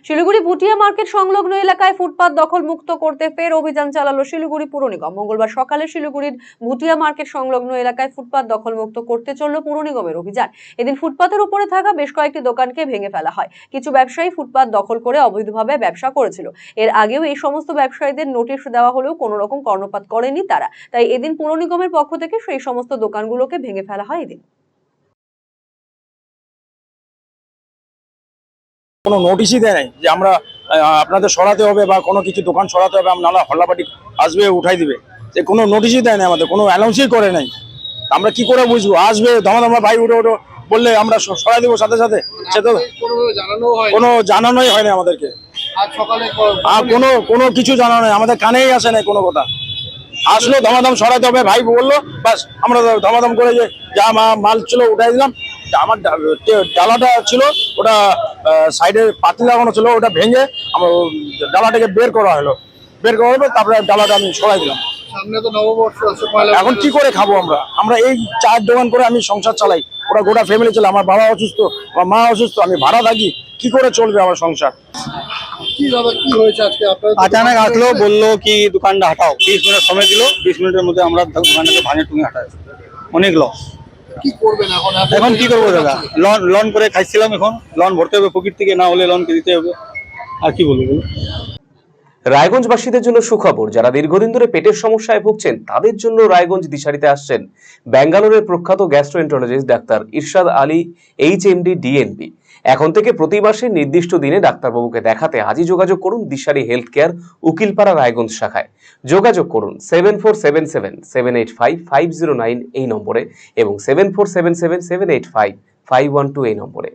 Siliguri Bhutia market সংলগ্ন এলাকায় ফুটপাত দখল মুক্ত করতে ফের অভিযান চালালো শিলিগুড়ি পুর নিগম। মঙ্গলবার সকালে শিলিগুড়ির ভুটিয়া মার্কেট সংলগ্ন এলাকায় ফুটপাত দখল মুক্ত করতে চলল পুর নিগমের অভিযান। এদিন ফুটপাতের উপরে থাকা বেশ কয়েকটি দোকানকে ভেঙে ফেলা হয়। কিছু ব্যবসায়ী ফুটপাত দখল করে অবৈধভাবে ব্যবসা করেছিল। এর আগেও এই সমস্ত ব্যবসায়ীদের নোটিশ দেওয়া হলেও কোনো রকম কর্ণপাত করেনি তারা। তাই এদিন পুর নিগমের পক্ষ থেকে সেই সমস্ত দোকানগুলোকে ভেঙে ফেলা হয়। এদিন কোনো নোটিশই দেয় নাই যে আমরা আপনাদের সরাতে হবে বা কোনো কিছু দোকান সরাতে হবে, নাহলে হল্লাপাটি আসবে উঠাই দিবে, যে কোনো নোটিশই দেয় না, আমাদের কোনো অ্যানাউন্সই করে নাই। আমরা কি করে বুঝবো? আসবে ধমা ভাই উঠো উঠো বললে আমরা সরাই দেবো সাথে সাথে, সে তো কোনো জানানোই হয় না আমাদেরকে। আর কোনো কিছু জানানো নাই, আমাদের কানেই আসে নাই কোনো কথা। আসলো ধমাধম সরাতে হবে ভাই বললো, বাস আমরা ধমাধম করে যে যা মাল ছিল উঠাই দিলাম। আমার ডালাটা ছিল ওটা সাইডে পাতি লাগানো ছিল, ওটা ভেঙে আমার ডালাটাকে বের করা হলো। তারপরে ডালাটা আমি সরাই দিলাম। সামনে তো নববর্ষ আছে, এখন কি করে খাবো আমরা এই চায়ের দোকান করে আমি সংসার চালাই, ওরা গোটা ফ্যামিলি চলে। আমার বাবা অসুস্থ, আমার মা অসুস্থ, আমি ভাড়া থাকি, কি করে চলবে আমার সংসার? কি দাদা কি হয়েছে আজকে? अचानक আসলো, বললো কি দোকানটা হাঁটাও, 20 মিনিট সময় দিল। 20 মিনিটের মধ্যে আমরা দোকানটাকে ভাঙে টুঙে হাঁটাই। অনেক লস। কি করবেন এখন কি করবো দাদা? লোন করে খাইছিলাম, এখন লোন ভরতে হবে পকেট থেকে, না হলে লোনকে দিতে হবে। আর কি বলবো? রায়গঞ্জবাসীদের জন্য সুখবর। যারা দীর্ঘদিন ধরে পেটের সমস্যায় ভুগছেন তাদের জন্য রায়গঞ্জ দিশারিতে আসছেন ব্যাঙ্গালোরের প্রখ্যাত গ্যাস্ট্রোএন্টারোলজিস্ট ডাক্তার ইরশাদ আলী, HMD, DNB। এখন থেকে প্রতি মাসে নির্দিষ্ট দিনে ডাক্তারবাবুকে দেখাতে আজই যোগাযোগ করুন দিশারি হেলথ কেয়ার, উকিলপাড়া, রায়গঞ্জ শাখায়। যোগাযোগ করুন 7477785509 এই নম্বরে এবং 7477785512 এই নম্বরে।